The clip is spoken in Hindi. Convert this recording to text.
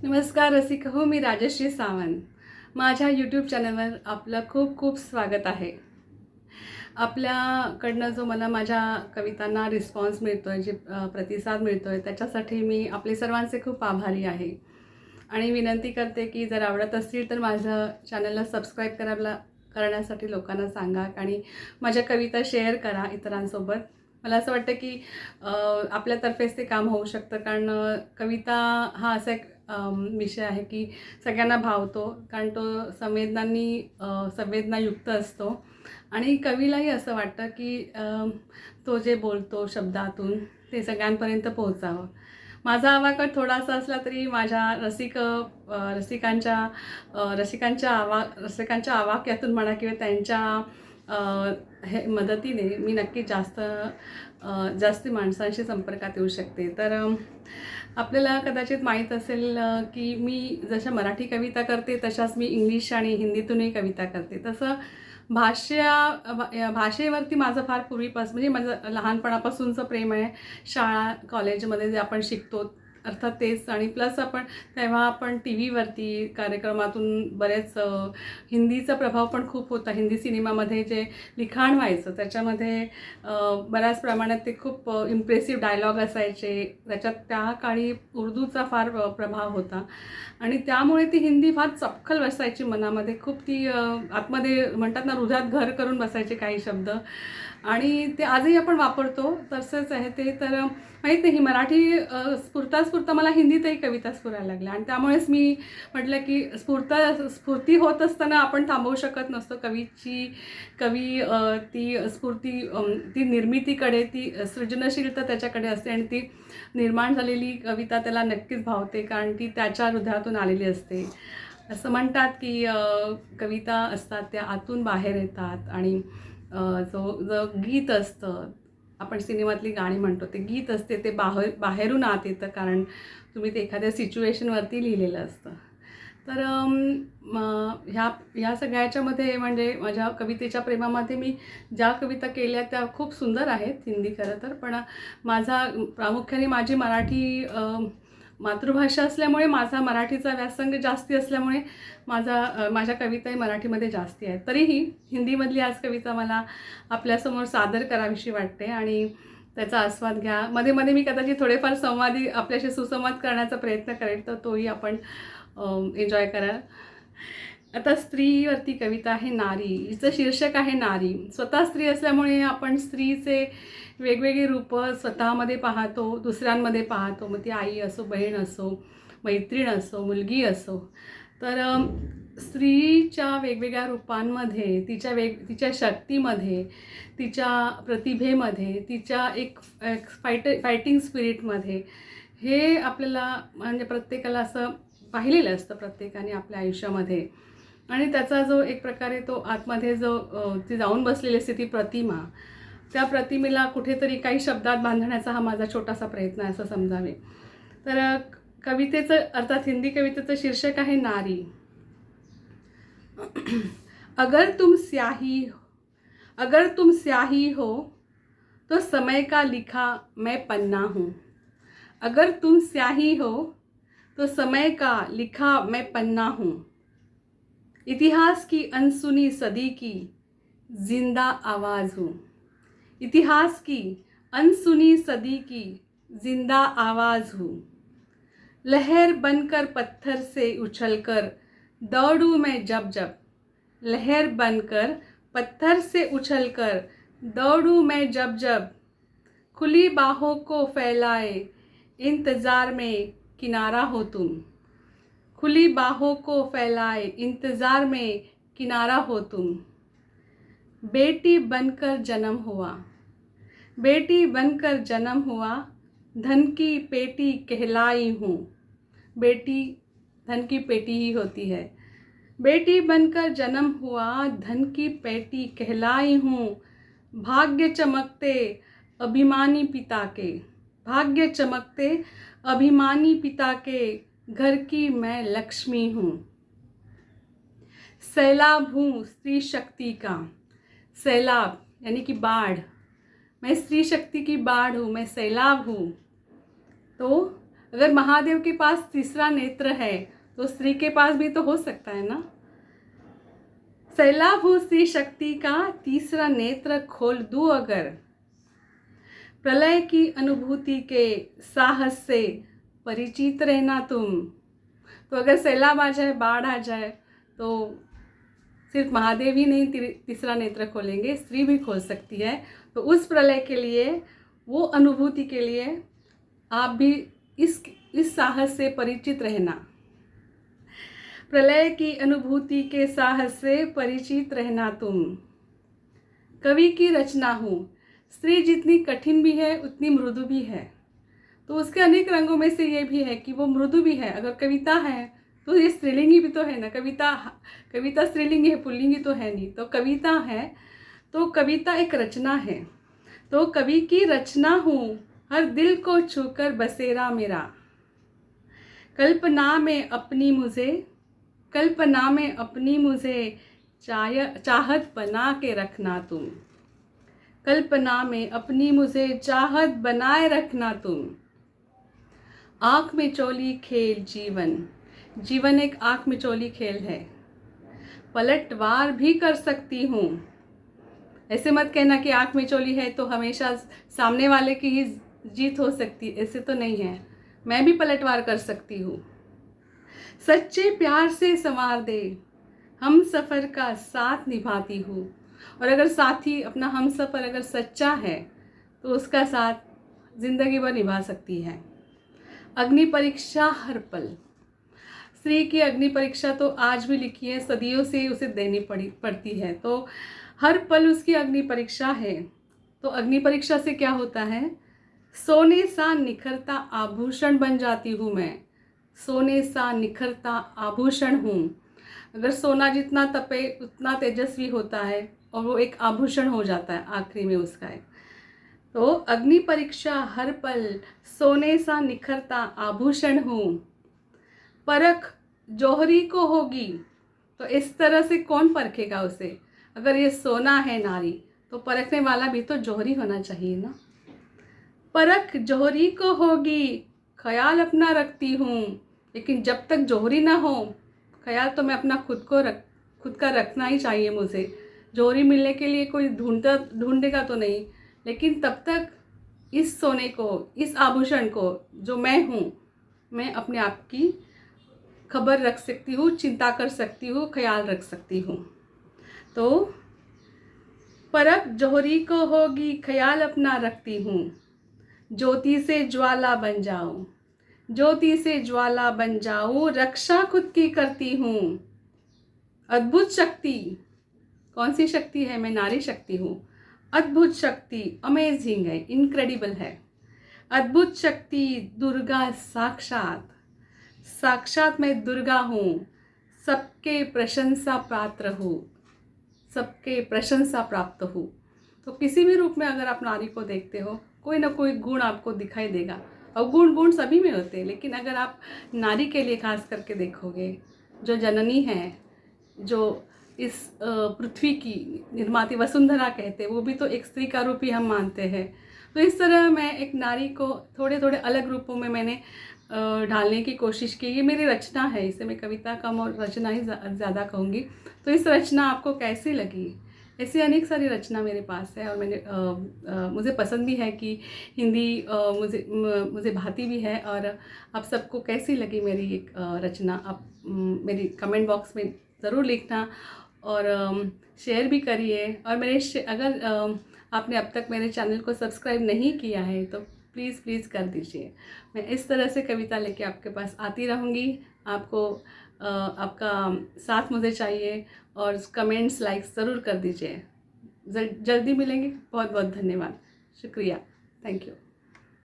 नमस्कार रसिक हो, मी राजश्री सावंत. माझ्या यूट्यूब चॅनलवर आपलं खूप खूप स्वागत आहे. आपल्याकडनं जो मला माझ्या कवितांना रिस्पॉन्स मिळतो आहे, प्रतिसाद मिळतो आहे, त्याच्यासाठी मी आपले सर्वांचे खूप आभारी आहे. आणि विनंती करते की जर आवडत असतील तर माझं चॅनलला सबस्क्राईब करण्यासाठी लोकांना सांगा आणि माझ्या कविता शेअर करा इतरांसोबत. मला असं वाटतं की आपल्यातर्फेच ते काम होऊ शकतं, कारण कविता हा असा एक विषय आहे की सगळ्यांना भावतो, कारण तो संवेदनायुक्त असतो. आणि कवीलाही असं वाटतं की तो जे बोलतो शब्दातून ते सगळ्यांपर्यंत पोहोचावं. माझा आवाका थोडासा असला तरी माझ्या रसिकांच्या आवाक्यातून म्हणा किंवा त्यांच्या हे मदतीने मी नक्की जास्ती माणसांशी संपर्कात येऊ शकते. तर आपल्याला कदाचित माहीत असेल की मी जशा मराठी कविता करते तशाच मी इंग्लिश आणि हिंदीतूनही कविता करते. तसं भाषेवरती माझं फार पूर्वीपासून म्हणजे माझं लहानपणापासूनचं प्रेम आहे. शाळा कॉलेजमध्ये जे आपण शिकतो अर्थात तेच, आणि प्लस तेव्हा आपण टी व्हीवरती कार्यक्रमातून बरेच हिंदीचा प्रभाव पण खूप होता. हिंदी सिनेमामध्ये जे लिखाण व्हायचं त्याच्यामध्ये बऱ्याच प्रमाणात ते खूप इम्प्रेसिव्ह डायलॉग असायचे. त्याच्यात त्या काळी उर्दूचा फार प्रभाव होता आणि त्यामुळे ती हिंदी फार चपखल बसायची मनामध्ये. खूप ती आतमध्ये म्हणतात ना, हृदयात घर करून बसायचे काही शब्द, आणि ते आजही आपण वापरतो तसंच आहे ते. तर माहीत नाही, मराठी स्फुरता मला हिंदीतही कविता स्फुरायला लागल्या, आणि त्यामुळेच मी म्हटलं की स्फूर्ती होत असताना आपण थांबवू शकत नसतो. ती निर्मितीकडे, ती सृजनशीलता त्याच्याकडे असते, आणि ती निर्माण झालेली कविता त्याला नक्कीच भावते, कारण ती त्याच्या हृदयातून आलेली असते. असं म्हणतात की कविता असतात त्या आतून बाहेर येतात, आणि जो गीत असतं, आपण सिनेमातली गाणी म्हणतो, ते गीत असते ते बाहेरून आत येतं, कारण तुम्ही ते एखाद्या सिच्युएशनवरती लिहिलेलं असतं. तर ह्या सगळ्याच्यामध्ये म्हणजे माझ्या कवितेच्या प्रेमामध्ये मी ज्या कविता केल्या त्या खूप सुंदर आहेत, हिंदी खरं तर. पण प्रामुख्याने माझी मराठी मातृभाषा असल्यामुळे, माझा मराठीचा व्यासंग जास्ती असल्यामुळे माझ्या कविताही मराठीमध्ये जास्ती आहेत. तरीही हिंदीमधली आज कविता मला आपल्यासमोर सादर करावीशी वाटते, आणि त्याचा आस्वाद घ्या. मध्ये मध्ये मी कदाचित थोडेफार संवादी आपल्याशी सुसंवाद करण्याचा प्रयत्न करेल, तर तोही आपण एन्जॉय कराल. आता स्त्रीवरती कविता आहे, नारी. हिचं शीर्षक आहे नारी. स्वतः स्त्री असल्यामुळे आपण स्त्रीचे वेगवेगळी रूपं स्वतःमध्ये पाहतो, दुसऱ्यांमध्ये पाहतो. मग ती आई असो, बहीण असो, मैत्रीण असो, मुलगी असो. तर स्त्रीच्या वेगवेगळ्या रूपांमध्ये, तिच्या शक्तीमध्ये, तिच्या प्रतिभेमध्ये, तिच्या एक फायटिंग स्पिरिटमध्ये, हे आपल्याला म्हणजे प्रत्येकाला असं पाहिलेलं असतं, प्रत्येकाने आपल्या आयुष्यामध्ये. आणि त्याचा जो एक प्रकारे तो आतमध्ये ती जाऊन बसलेली असते ती प्रतिमा, त्या प्रतिमेला कुठेतरी काही शब्दात बांधण्याचा हा माझा छोटासा प्रयत्न आहे, असं समजावे. तर कवितेचं अर्थात हिंदी कवितेचं शीर्षक आहे नारी. अगर तुम स्याही हो तो समय का लिखा मैं पन्ना हूँ. अगर तुम स्याही हो तो समय का लिखा मैं पन्ना हूँ. इतिहास की अनसुनी सदी की जिंदा आवाज़ हूँ. इतिहास की अनसुनी सदी की जिंदा आवाज़ हूँ. लहर बनकर पत्थर से उछलकर दौड़ूं मैं जब जब. लहर बनकर पत्थर से उछलकर दौड़ूं मैं जब जब. खुली बाहों को फैलाए इंतज़ार में किनारा हो तुम. खुली बाहों को फैलाए इंतज़ार में किनारा हो तुम. बेटी बनकर जन्म हुआ. बेटी बनकर जन्म हुआ. धन की पेटी कहलाई हूँ. बेटी धन की पेटी ही होती है. बेटी बनकर जन्म हुआ, धन की पेटी कहलाई हूँ. भाग्य चमकते अभिमानी पिता के. भाग्य चमकते अभिमानी पिता के. घर की मैं लक्ष्मी हूँ. सैलाब हूँ स्त्री शक्ति का. सैलाब यानी कि बाढ़. मैं स्त्री शक्ति की बाढ़ हूँ, मैं सैलाब हूँ. तो अगर महादेव के पास तीसरा नेत्र है तो स्त्री के पास भी तो हो सकता है ना। सैलाब हूँ स्त्री शक्ति का, तीसरा नेत्र खोल दूँ अगर, प्रलय की अनुभूति के साहस से परिचित रहना तुम। तो अगर सैलाब आ जाए, बाढ़ आ जाए, तो सिर्फ महादेव ही नहीं तीसरा नेत्र खोलेंगे, स्त्री भी खोल सकती है। तो उस प्रलय के लिए, वो अनुभूति के लिए आप भी इस साहस से परिचित रहना। प्रलय की अनुभूति के साहस से परिचित रहना तुम। कवि की रचना हूँ, स्त्री जितनी कठिन भी है उतनी मृदु भी है। तो उसके अनेक रंगों में से ये भी है कि वो मृदु भी है। अगर कविता है तो ये स्त्रीलिंगी भी तो है ना, कविता स्त्रीलिंगी है, पुल्लिंगी तो है नहीं। तो कविता है तो कविता एक रचना है। तो कवि की रचना हूँ, हर दिल को छूकर बसेरा मेरा। कल्पना में अपनी मुझे चाहत बना के रखना तुम। कल्पना में अपनी मुझे चाहत बनाए रखना तुम। आँख में चोली खेल जीवन एक आँख में चोली खेल है। पलटवार भी कर सकती हूँ। ऐसे मत कहना कि आँख में चोली है तो हमेशा सामने वाले की ही जीत हो सकती, ऐसे तो नहीं है। मैं भी पलटवार कर सकती हूँ। सच्चे प्यार से संवार दे, हम सफ़र का साथ निभाती हूँ। और अगर साथी अपना हम सफ़र अगर सच्चा है तो उसका साथ ज़िंदगी भर निभा सकती है। अग्नि परीक्षा हर पल, स्त्री की अग्नि परीक्षा तो आज भी लिखी है, सदियों से उसे देनी पड़ती है। तो हर पल उसकी अग्नि परीक्षा है। तो अग्नि परीक्षा से क्या होता है, सोने सा निखरता आभूषण बन जाती हूँ मैं। सोने सा निखरता आभूषण हूँ। अगर सोना जितना तपे उतना तेजस्वी होता है और वो एक आभूषण हो जाता है आखिरी में उसका है। तो अग्नि परीक्षा हर पल, सोने सा निखरता आभूषण हूँ। परख जौहरी को होगी, तो इस तरह से कौन परखेगा उसे। अगर ये सोना है नारी तो परखने वाला भी तो जौहरी होना चाहिए ना। परख जौहरी को होगी, ख्याल अपना रखती हूँ। लेकिन जब तक जौहरी ना हो, ख्याल तो मैं अपना खुद का रखना ही चाहिए मुझे। जौहरी मिलने के लिए कोई ढूंढेगा तो नहीं, लेकिन तब तक इस सोने को, इस आभूषण को जो मैं हूँ, मैं अपने आप की खबर रख सकती हूँ, चिंता कर सकती हूँ, ख्याल रख सकती हूँ। तो परख जौहरी को होगी, ख्याल अपना रखती हूँ। ज्योति से ज्वाला बन जाऊँ, ज्योति से ज्वाला बन जाऊँ, रक्षा खुद की करती हूँ। अद्भुत शक्ति, कौन सी शक्ति है, मैं नारी शक्ति हूँ। अद्भुत शक्ति, अमेजिंग है, इनक्रेडिबल है। अद्भुत शक्ति दुर्गा साक्षात, साक्षात मैं दुर्गा हूँ। सबके प्रशंसा पात्र हूँ, सबके प्रशंसा प्राप्त हूँ। तो किसी भी रूप में अगर आप नारी को देखते हो, कोई ना कोई गुण आपको दिखाई देगा। और गुण सभी में होते हैं, लेकिन अगर आप नारी के लिए खास करके देखोगे, जो जननी है, जो इस पृथ्वी की निर्माती वसुंधरा कहते हैं, वो भी तो एक स्त्री का रूप ही हम मानते हैं। तो इस तरह मैं एक नारी को थोड़े थोड़े अलग रूपों में मैंने ढालने की कोशिश की। ये मेरी रचना है, इसे मैं कविता कम और रचना ही ज़्यादा कहूँगी। तो इस रचना आपको कैसी लगी? ऐसी अनेक सारी रचना मेरे पास है और मुझे पसंद भी है कि हिंदी मुझे भाती भी है। और आप सबको कैसी लगी मेरी एक रचना, आप मेरी कमेंट बॉक्स में ज़रूर लिखना और शेयर भी करिए। और अगर आपने अब तक मेरे चैनल को सब्सक्राइब नहीं किया है तो प्लीज़ कर दीजिए। मैं इस तरह से कविता लेके आपके पास आती रहूँगी। आपका साथ मुझे चाहिए और कमेंट्स लाइक्स ज़रूर कर दीजिए। जल्दी मिलेंगे। बहुत बहुत धन्यवाद, शुक्रिया, थैंक यू।